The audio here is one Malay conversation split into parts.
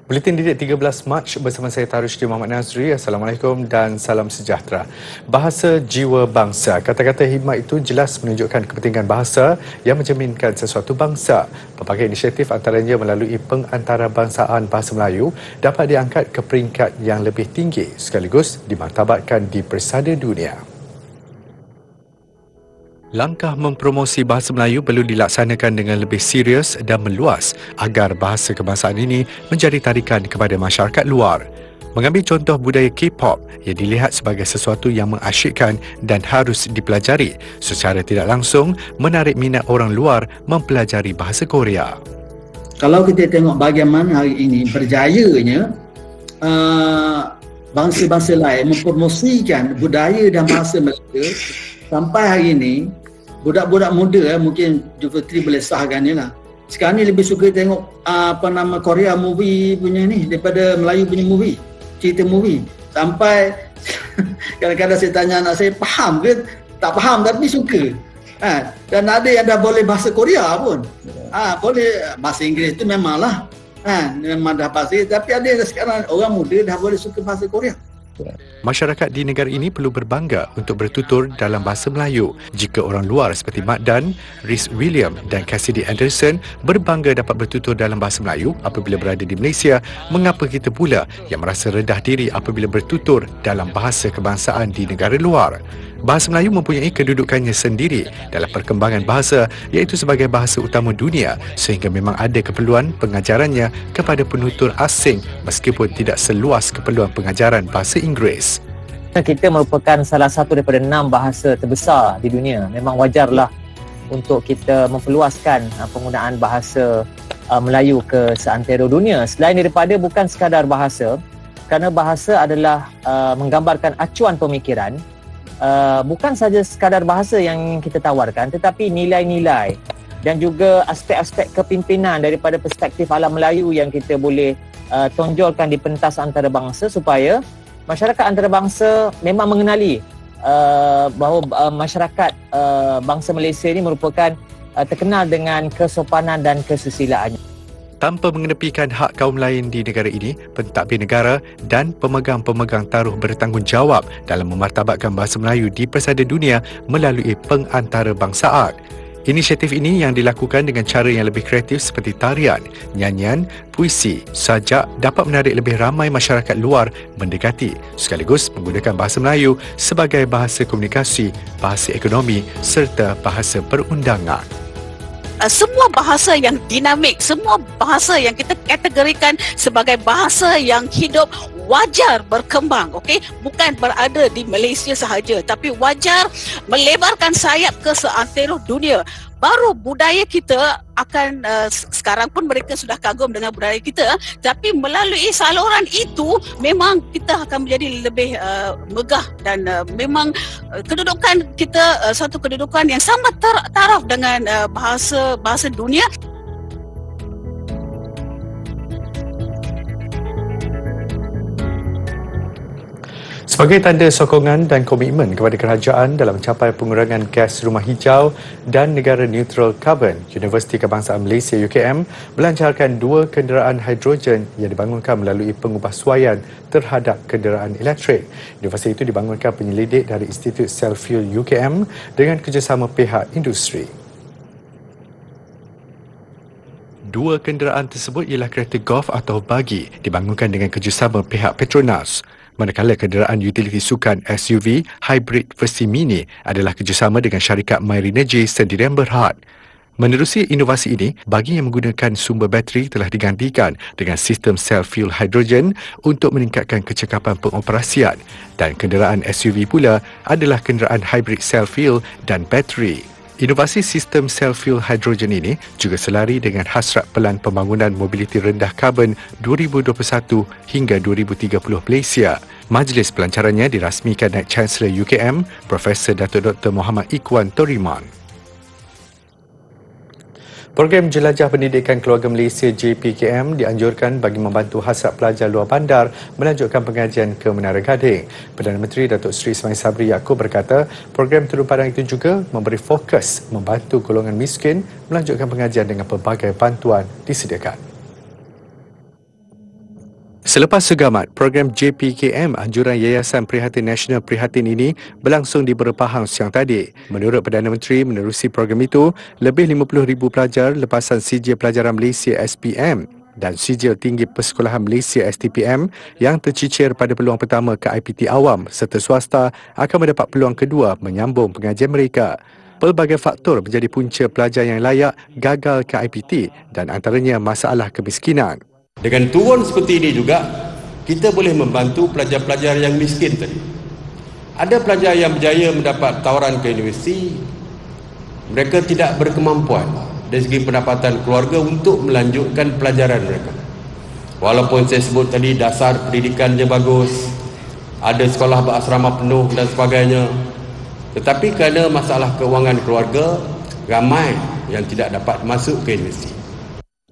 Buletin Didik 13 Mac bersama saya Tarushdi Muhammad Nazri. Assalamualaikum dan salam sejahtera. Bahasa jiwa bangsa. Kata-kata hikmat itu jelas menunjukkan kepentingan bahasa yang mencerminkan sesuatu bangsa. Pelbagai inisiatif antaranya melalui pengantarabangsaaan bahasa Melayu dapat diangkat ke peringkat yang lebih tinggi sekaligus dimartabatkan di persada dunia. Langkah mempromosi bahasa Melayu perlu dilaksanakan dengan lebih serius dan meluas agar bahasa kebangsaan ini menjadi tarikan kepada masyarakat luar. Mengambil contoh budaya K-pop yang dilihat sebagai sesuatu yang mengasyikkan dan harus dipelajari, secara tidak langsung menarik minat orang luar mempelajari bahasa Korea. Kalau kita tengok bagaimana hari ini berjayanya bangsa-bangsa lain mempromosikan budaya dan bahasa Melayu, sampai hari ini budak-budak muda mungkin Jufri boleh sahkannya lah. Sekarang ni lebih suka tengok Korea movie punya ni daripada Melayu punya movie, cerita movie. Sampai kadang-kadang saya tanya anak saya, faham ke? Tak faham tapi suka. Dan ada yang dah boleh bahasa Korea pun. Boleh bahasa Inggeris tu memanglah. Memang dah bahasa, tapi ada yang sekarang orang muda dah boleh suka bahasa Korea. Masyarakat di negara ini perlu berbangga untuk bertutur dalam bahasa Melayu. Jika orang luar seperti Mat Dan, Rhys William dan Cassidy Anderson berbangga dapat bertutur dalam bahasa Melayu apabila berada di Malaysia, mengapa kita pula yang merasa rendah diri apabila bertutur dalam bahasa kebangsaan di negara luar? Bahasa Melayu mempunyai kedudukannya sendiri dalam perkembangan bahasa, iaitu sebagai bahasa utama dunia, sehingga memang ada keperluan pengajarannya kepada penutur asing meskipun tidak seluas keperluan pengajaran bahasa Inggeris. Kita merupakan salah satu daripada 6 bahasa terbesar di dunia. Memang wajarlah untuk kita memperluaskan penggunaan bahasa Melayu ke seantero dunia. Selain daripada bukan sekadar bahasa, kerana bahasa adalah menggambarkan acuan pemikiran. Bukan saja sekadar bahasa yang kita tawarkan, tetapi nilai-nilai dan juga aspek-aspek kepimpinan daripada perspektif alam Melayu yang kita boleh tonjolkan di pentas antarabangsa supaya masyarakat antarabangsa memang mengenali bahawa masyarakat bangsa Malaysia ini merupakan terkenal dengan kesopanan dan kesusilaannya. Tanpa mengenepikan hak kaum lain di negara ini, pentadbir negara dan pemegang-pemegang taruh bertanggungjawab dalam memartabatkan bahasa Melayu di persada dunia melalui pengantarabangsaaan. Inisiatif ini yang dilakukan dengan cara yang lebih kreatif seperti tarian, nyanyian, puisi, sajak dapat menarik lebih ramai masyarakat luar mendekati sekaligus menggunakan bahasa Melayu sebagai bahasa komunikasi, bahasa ekonomi serta bahasa perundangan. Semua bahasa yang dinamik, semua bahasa yang kita kategorikan sebagai bahasa yang hidup wajar berkembang, okey? Bukan berada di Malaysia sahaja, tapi wajar melebarkan sayap ke seantero dunia. Baru budaya kita akan, sekarang pun mereka sudah kagum dengan budaya kita, tapi melalui saluran itu memang kita akan menjadi lebih megah dan memang kedudukan kita satu kedudukan yang sangat taraf dengan bahasa dunia. Sebagai tanda sokongan dan komitmen kepada kerajaan dalam mencapai pengurangan gas rumah hijau dan negara neutral karbon, Universiti Kebangsaan Malaysia UKM melancarkan 2 kenderaan hidrogen yang dibangunkan melalui pengubahsuaian terhadap kenderaan elektrik. Universiti itu dibangunkan penyelidik dari Institut Cellfuel UKM dengan kerjasama pihak industri. 2 kenderaan tersebut ialah kereta golf atau buggy dibangunkan dengan kerjasama pihak Petronas. Manakala kenderaan utiliti sukan SUV hybrid versi mini adalah kerjasama dengan syarikat Myrenergy sendirian berhad. Menerusi inovasi ini, bagi yang menggunakan sumber bateri telah digantikan dengan sistem sel fuel hidrogen untuk meningkatkan kecekapan pengoperasian, dan kenderaan SUV pula adalah kenderaan hybrid sel fuel dan bateri. Inovasi sistem sel fuel hidrogen ini juga selari dengan hasrat pelan pembangunan mobiliti rendah karbon 2021 hingga 2030 Malaysia. Majlis pelancarannya dirasmikan oleh Chancellor UKM, Profesor Datuk Dr. Muhammad Ikhwan Toriman. Program Jelajah Pendidikan Keluarga Malaysia JPKM dianjurkan bagi membantu hasrat pelajar luar bandar melanjutkan pengajian ke Menara Gading. Perdana Menteri Datuk Seri Ismail Sabri Yaakob berkata, program turun padang itu juga memberi fokus membantu golongan miskin melanjutkan pengajian dengan pelbagai bantuan disediakan. Selepas segamat, program JPKM Anjuran Yayasan Prihatin Nasional Prihatin ini berlangsung di Berpahang siang tadi. Menurut Perdana Menteri, menerusi program itu, lebih 50,000 pelajar lepasan Sijil Pelajaran Malaysia SPM dan Sijil Tinggi Persekolahan Malaysia STPM yang tercicir pada peluang pertama ke IPT awam serta swasta akan mendapat peluang kedua menyambung pengajian mereka. Pelbagai faktor menjadi punca pelajar yang layak gagal ke IPT dan antaranya masalah kemiskinan. Dengan turun seperti ini juga, kita boleh membantu pelajar-pelajar yang miskin tadi. Ada pelajar yang berjaya mendapat tawaran ke universiti, mereka tidak berkemampuan dari segi pendapatan keluarga untuk melanjutkan pelajaran mereka. Walaupun saya sebut tadi dasar pendidikannya bagus, ada sekolah berasrama penuh dan sebagainya, tetapi kerana masalah keuangan keluarga, ramai yang tidak dapat masuk ke universiti.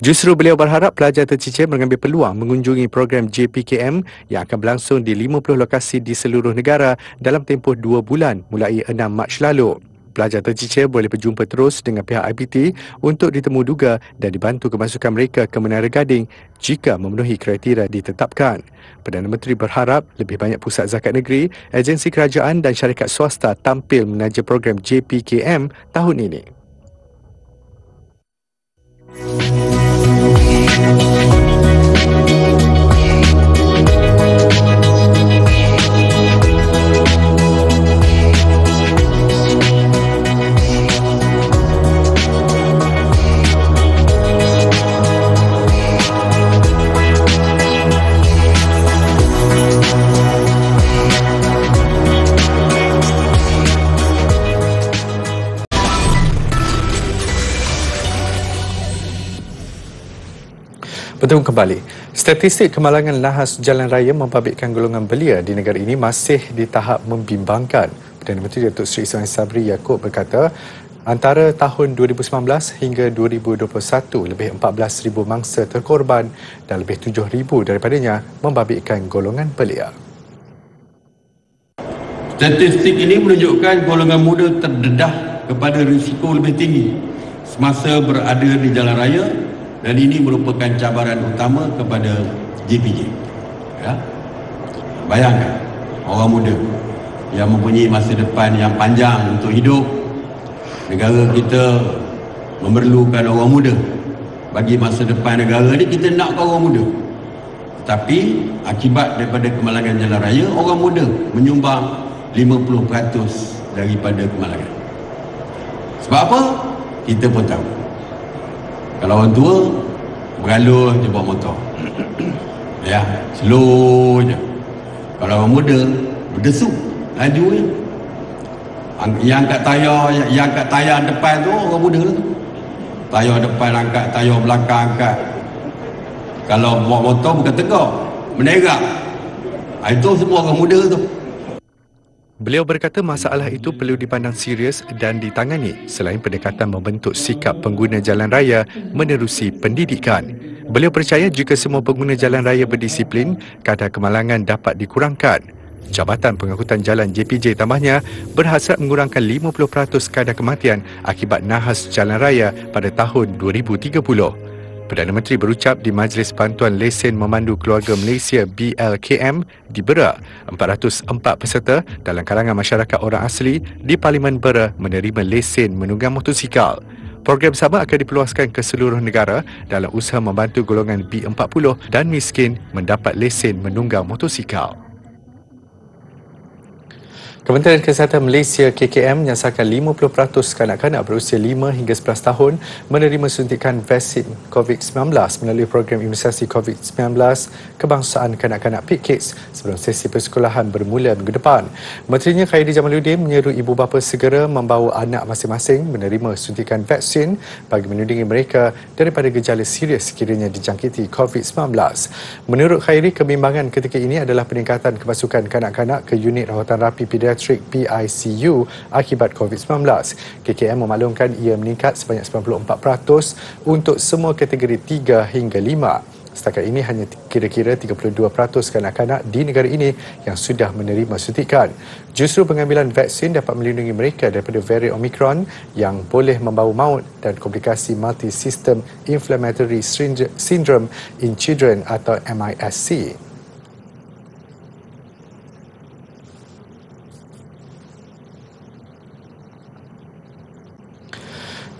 Justru beliau berharap pelajar tercicir mengambil peluang mengunjungi program JPKM yang akan berlangsung di 50 lokasi di seluruh negara dalam tempoh 2 bulan mulai 6 Mac lalu. Pelajar tercicir boleh berjumpa terus dengan pihak IPT untuk ditemu duga dan dibantu kemasukan mereka ke Menara Gading jika memenuhi kriteria ditetapkan. Perdana Menteri berharap lebih banyak pusat zakat negeri, agensi kerajaan dan syarikat swasta tampil menaja program JPKM tahun ini. Bertemu kembali. Statistik kemalangan nahas jalan raya membabitkan golongan belia di negara ini masih di tahap membimbangkan. Perdana Menteri Datuk Seri Ismail Sabri Yaakob berkata, antara tahun 2019 hingga 2021, lebih 14,000 mangsa terkorban dan lebih 7,000 daripadanya membabitkan golongan belia. Statistik ini menunjukkan golongan muda terdedah kepada risiko lebih tinggi semasa berada di jalan raya, dan ini merupakan cabaran utama kepada JPJ. Ya? Bayangkan, orang muda yang mempunyai masa depan yang panjang untuk hidup. Negara kita memerlukan orang muda. Bagi masa depan negara ni, kita nakkan orang muda. Tetapi akibat daripada kemalangan jalan raya, orang muda menyumbang 50% daripada kemalangan. Sebab apa? Kita pun tahu. Kalau orang tua, beralur je bawa motor. Ya, slow je. Kalau orang muda, berdesu, laju je. Yang kat tayar depan tu, orang muda tu. Tayar depan angkat, tayar belakang angkat. Kalau bawa motor bukan tegak, menerak. Itu semua orang muda tu. Beliau berkata masalah itu perlu dipandang serius dan ditangani selain pendekatan membentuk sikap pengguna jalan raya menerusi pendidikan. Beliau percaya jika semua pengguna jalan raya berdisiplin, kadar kemalangan dapat dikurangkan. Jabatan Pengangkutan Jalan JPJ tambahnya berhasrat mengurangkan 50% kadar kematian akibat nahas jalan raya pada tahun 2030. Perdana Menteri berucap di Majlis Bantuan Lesen Memandu Keluarga Malaysia BLKM di Berak. 404 peserta dalam kalangan masyarakat orang asli di Parlimen Berak menerima lesen menunggang motosikal. Program sama akan diperluaskan ke seluruh negara dalam usaha membantu golongan B40 dan miskin mendapat lesen menunggang motosikal. Kementerian Kesihatan Malaysia KKM menyasarkan 50% kanak-kanak berusia 5 hingga 11 tahun menerima suntikan vaksin COVID-19 melalui program imunisasi COVID-19 kebangsaan kanak-kanak PKIDS sebelum sesi persekolahan bermula minggu depan. Menterinya Khairy Jamaluddin menyeru ibu bapa segera membawa anak masing-masing menerima suntikan vaksin bagi melindungi mereka daripada gejala serius sekiranya dijangkiti COVID-19. Menurut Khairy, kebimbangan ketika ini adalah peningkatan kemasukan kanak-kanak ke unit rawatan rapi pediatrik PICU akibat COVID-19. KKM memaklumkan ia meningkat sebanyak 94% untuk semua kategori 3 hingga 5. Setakat ini hanya kira-kira 32% kanak-kanak di negara ini yang sudah menerima suntikan. Justru pengambilan vaksin dapat melindungi mereka daripada varian Omicron yang boleh membawa maut dan komplikasi multi-system inflammatory syndrome in children atau MIS-C.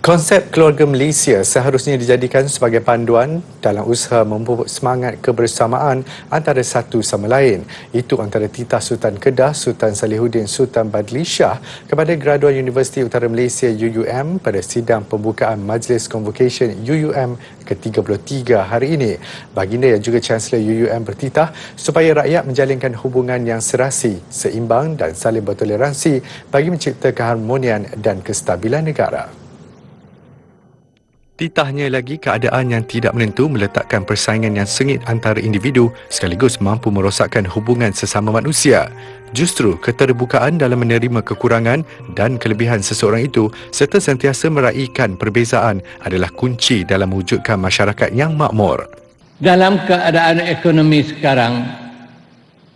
Konsep keluarga Malaysia seharusnya dijadikan sebagai panduan dalam usaha memupuk semangat kebersamaan antara satu sama lain. Itu antara titah Sultan Kedah, Sultan Salihuddin Sultan Badli Shah kepada graduan Universiti Utara Malaysia UUM pada sidang pembukaan Majlis Convocation UUM ke-33 hari ini. Baginda yang juga Chancellor UUM bertitah supaya rakyat menjalinkan hubungan yang serasi, seimbang dan saling bertoleransi bagi mencipta keharmonian dan kestabilan negara. Titahnya lagi, keadaan yang tidak menentu meletakkan persaingan yang sengit antara individu sekaligus mampu merosakkan hubungan sesama manusia. Justru keterbukaan dalam menerima kekurangan dan kelebihan seseorang itu serta sentiasa meraihkan perbezaan adalah kunci dalam mewujudkan masyarakat yang makmur. Dalam keadaan ekonomi sekarang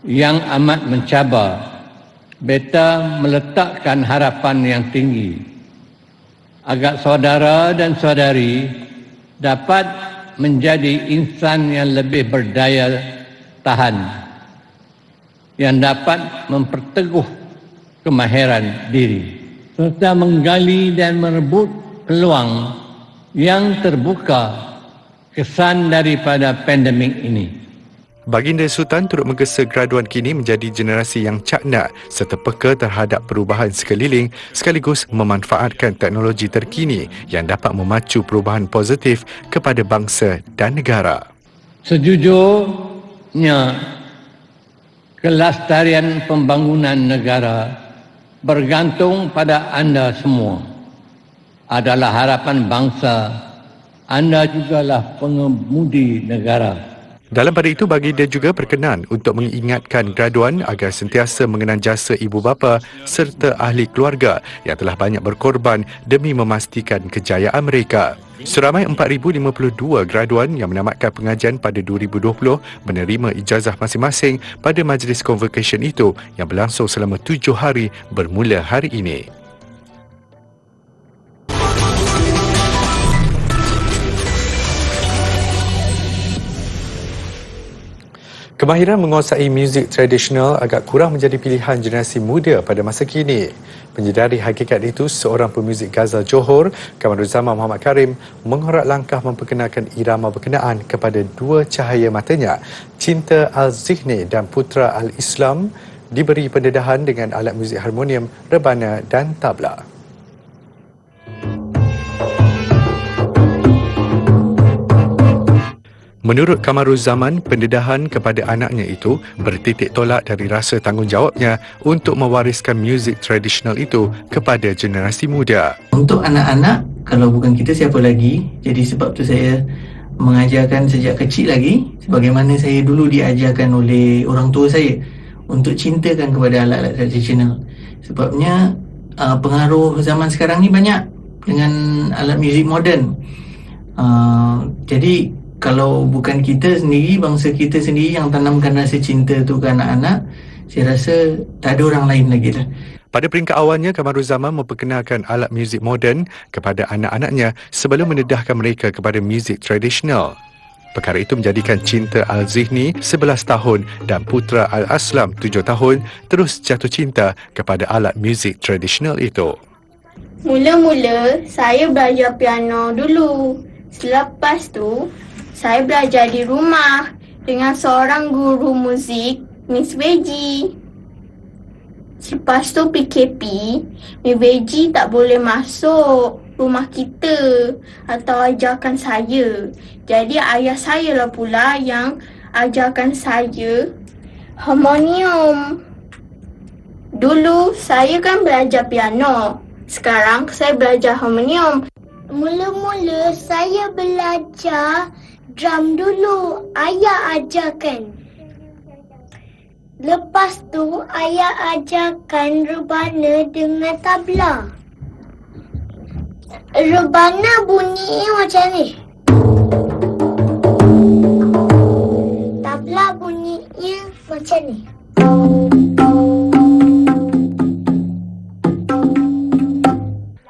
yang amat mencabar, beta meletakkan harapan yang tinggi agar saudara dan saudari dapat menjadi insan yang lebih berdaya tahan, yang dapat memperteguh kemahiran diri, serta menggali dan merebut peluang yang terbuka kesan daripada pandemik ini. Baginda Sultan turut menggesa graduan kini menjadi generasi yang cakna serta peka terhadap perubahan sekeliling sekaligus memanfaatkan teknologi terkini yang dapat memacu perubahan positif kepada bangsa dan negara. Sejujurnya, kelestarian pembangunan negara bergantung pada anda semua. Adalah harapan bangsa, anda jugalah pengemudi negara. Dalam pada itu, baginda juga berkenan untuk mengingatkan graduan agar sentiasa mengenang jasa ibu bapa serta ahli keluarga yang telah banyak berkorban demi memastikan kejayaan mereka. Seramai 4,052 graduan yang menamatkan pengajian pada 2020 menerima ijazah masing-masing pada majlis convocation itu yang berlangsung selama 7 hari bermula hari ini. Kemahiran menguasai muzik tradisional agak kurang menjadi pilihan generasi muda pada masa kini. Menyedari hakikat itu, seorang pemuzik ghazal Johor, Kamaruzzaman Muhammad Karim, mengorak langkah memperkenalkan irama berkenaan kepada dua cahaya matanya, Cinta Al-Zihni dan Putra Al-Islam, diberi pendedahan dengan alat muzik harmonium, rebana dan tabla. Menurut Kamaruzzaman, pendedahan kepada anaknya itu bertitik tolak dari rasa tanggungjawabnya untuk mewariskan muzik tradisional itu kepada generasi muda. Untuk anak-anak, kalau bukan kita siapa lagi? Jadi sebab tu saya mengajarkan sejak kecil lagi, sebagaimana saya dulu diajarkan oleh orang tua saya untuk cintakan kepada alat-alat tradisional. Sebabnya pengaruh zaman sekarang ni banyak dengan alat muzik moden. Jadi kalau bukan kita sendiri, bangsa kita sendiri yang tanamkan rasa cinta tu ke anak-anak, saya rasa tak ada orang lain lagi lah. Pada peringkat awalnya, Kamaruzzaman memperkenalkan alat muzik moden kepada anak-anaknya sebelum mendedahkan mereka kepada muzik tradisional. Perkara itu menjadikan Cinta Al-Zihni 11 tahun dan Putra Al-Aslam 7 tahun terus jatuh cinta kepada alat muzik tradisional itu. Mula-mula, saya belajar piano dulu. Selepas tu, saya belajar di rumah dengan seorang guru muzik, Miss Veji. Lepas tu PKP, Miss Veji tak boleh masuk rumah kita atau ajarkan saya. Jadi ayah saya lah pula yang ajarkan saya harmonium. Dulu saya kan belajar piano, sekarang saya belajar harmonium. Mula-mula saya belajar drum dulu, ayah ajarkan. Lepas tu ayah ajarkan rebana dengan tabla. Rebana bunyinya macam ni. Tabla bunyinya macam ni.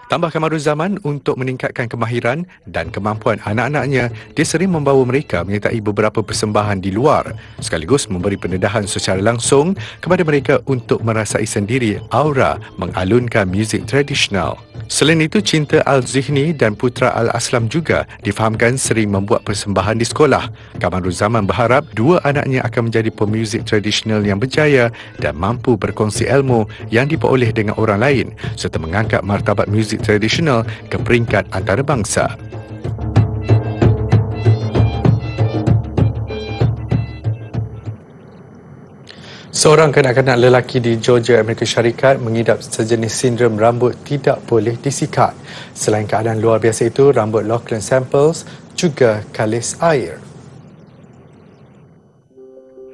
Tambah Kamaruzzaman, untuk meningkatkan kemahiran dan kemampuan anak-anaknya, dia sering membawa mereka menyertai beberapa persembahan di luar, sekaligus memberi pendedahan secara langsung kepada mereka untuk merasai sendiri aura mengalunkan muzik tradisional. Selain itu, Cinta Al-Zihni dan Putra Al-Aslam juga difahamkan sering membuat persembahan di sekolah. Kamaruzzaman berharap dua anaknya akan menjadi pemuzik tradisional yang berjaya dan mampu berkongsi ilmu yang diperoleh dengan orang lain serta mengangkat martabat muzik tradisional ke peringkat antarabangsa. Seorang kanak-kanak lelaki di Georgia, Amerika Syarikat mengidap sejenis sindrom rambut tidak boleh disikat. Selain keadaan luar biasa itu, rambut Lachlan Samples juga kalis air.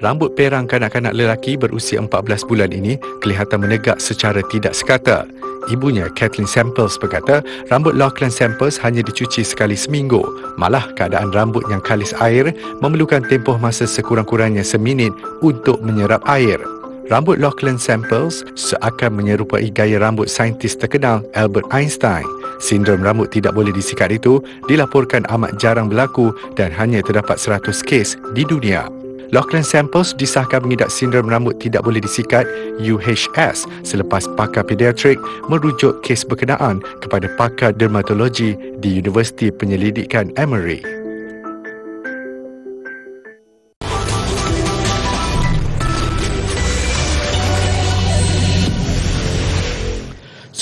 Rambut perang kanak-kanak lelaki berusia 14 bulan ini kelihatan menegak secara tidak sekata. Ibunya, Kathleen Samples, berkata rambut Lachlan Samples hanya dicuci sekali seminggu. Malah keadaan rambut yang kalis air memerlukan tempoh masa sekurang-kurangnya seminit untuk menyerap air. Rambut Lachlan Samples seakan menyerupai gaya rambut saintis terkenal Albert Einstein. Sindrom rambut tidak boleh disikat itu dilaporkan amat jarang berlaku dan hanya terdapat 100 kes di dunia. Lachlan Samples disahkan mengidap sindrom rambut tidak boleh disikat UHS selepas pakar pediatrik merujuk kes berkenaan kepada pakar dermatologi di Universiti Penyelidikan Emory.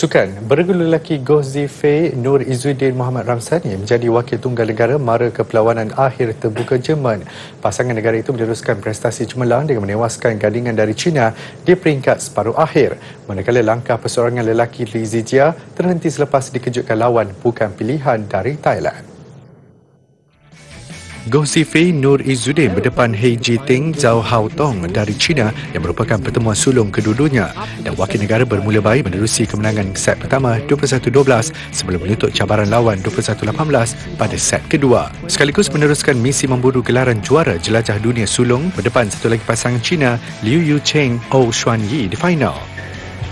Sukan, berguru lelaki Gozifei Nur Izzuddin Muhammad Ramsani menjadi wakil tunggal negara mara ke perlawanan akhir terbuka Jerman. Pasangan negara itu meneruskan prestasi cemerlang dengan menewaskan gandingan dari China di peringkat separuh akhir. Manakala langkah perseorangan lelaki Li Zijia terhenti selepas dikejutkan lawan bukan pilihan dari Thailand. Gozifei Nur Izzuddin berdepan He Jiting Zhao Haotong dari China yang merupakan pertemuan sulung kedua-duanya dan wakil negara bermula baik menerusi kemenangan set pertama 21-12 sebelum menutup cabaran lawan 21-18 pada set kedua. Sekaligus meneruskan misi memburu gelaran juara jelajah dunia sulung berdepan satu lagi pasangan China Liu Yucheng Ou Xuanyi di final.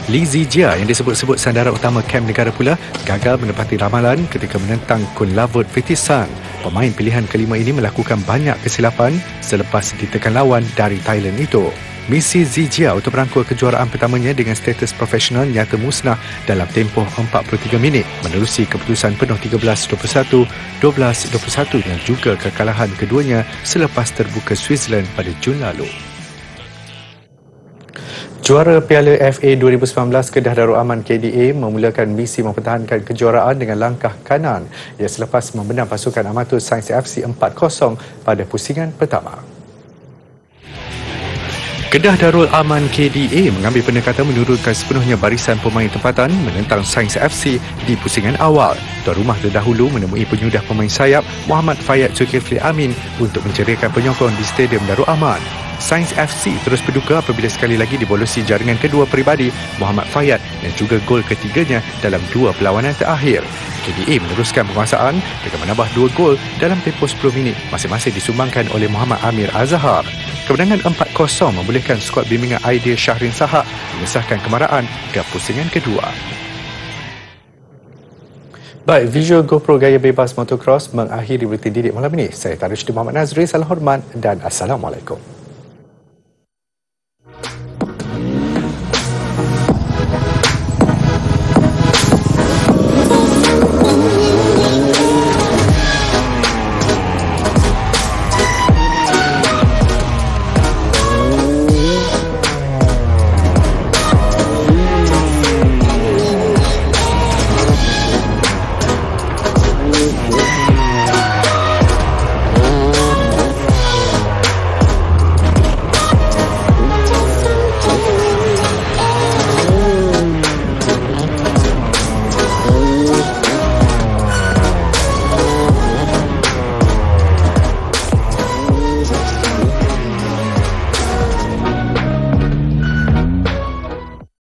Li Zijia yang disebut-sebut sandaran utama kem negara pula gagal menepati ramalan ketika menentang Kunlavut Vitisan. Pemain pilihan kelima ini melakukan banyak kesilapan selepas ditekan lawan dari Thailand itu. Misi Zijia untuk merangkul kejuaraan pertamanya dengan status profesional nyata musnah dalam tempoh 43 minit menerusi keputusan penuh 13-21, 12-21 dan juga kekalahan keduanya selepas terbuka Switzerland pada Jun lalu. Juara Piala FA 2019 Kedah Darul Aman KDA memulakan misi mempertahankan kejuaraan dengan langkah kanan ia selepas membenam pasukan amatur Sains FC 4-0 pada pusingan pertama. Kedah Darul Aman KDA mengambil pendekatan menurunkan sepenuhnya barisan pemain tempatan menentang Sains FC di pusingan awal. Tuan rumah terdahulu menemui penyudah pemain sayap Muhammad Fayyad Zulkifli Amin untuk menceriakan penyokong di Stadium Darul Aman. Sains FC terus berduka apabila sekali lagi dibolosi jaringan kedua peribadi Muhammad Fayyad dan juga gol ketiganya dalam dua perlawanan terakhir. KDA meneruskan penguasaan dengan menambah 2 gol dalam tempoh 10 minit masing-masing disumbangkan oleh Muhammad Amir Azhar. Kemenangan 4-0 membolehkan skuad bimbingan Aidil Syahrin Sahak mengesahkan kemarahan ke pusingan kedua. Baik, visual GoPro gaya bebas motocross mengakhiri berita didik malam ini. Saya Tarish Muhammad Nazri, salam hormat dan Assalamualaikum.